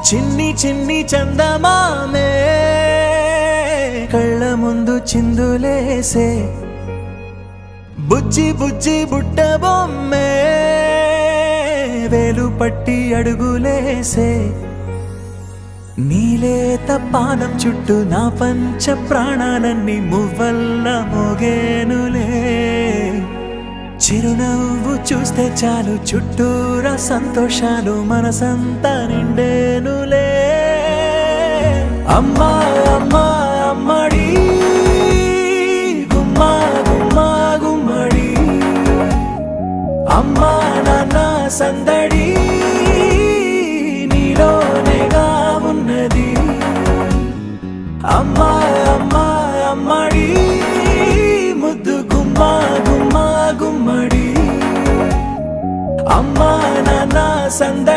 చిన్ని చిన్ని చందమామే కళ్ళ ముందు చిందులేసే బుజ్జి బుజ్జి బుట్ట బొమ్మే వేలు పట్టి అడుగులేసే నీలేత పానం చుట్టూ నా పంచ ప్రాణాలన్నీ మువ్వల్ల మోగేనులే చిరునవ్వు చూస్తే చాలు చుట్టూరా సంతోషాలు మనసంతా నిండేనులే అమ్మా అమ్మా అమ్మడి గుమ్మా గుమ్మా గుమ్మడి అమ్మా నాన్న సందడి నీలోనేగా ఉన్నది అమ్మా అమ్మా అమ్మడి ముద్దు గుమ్మా గుమ్మా గుమ్మడి అమ్మా నాన్న సందడి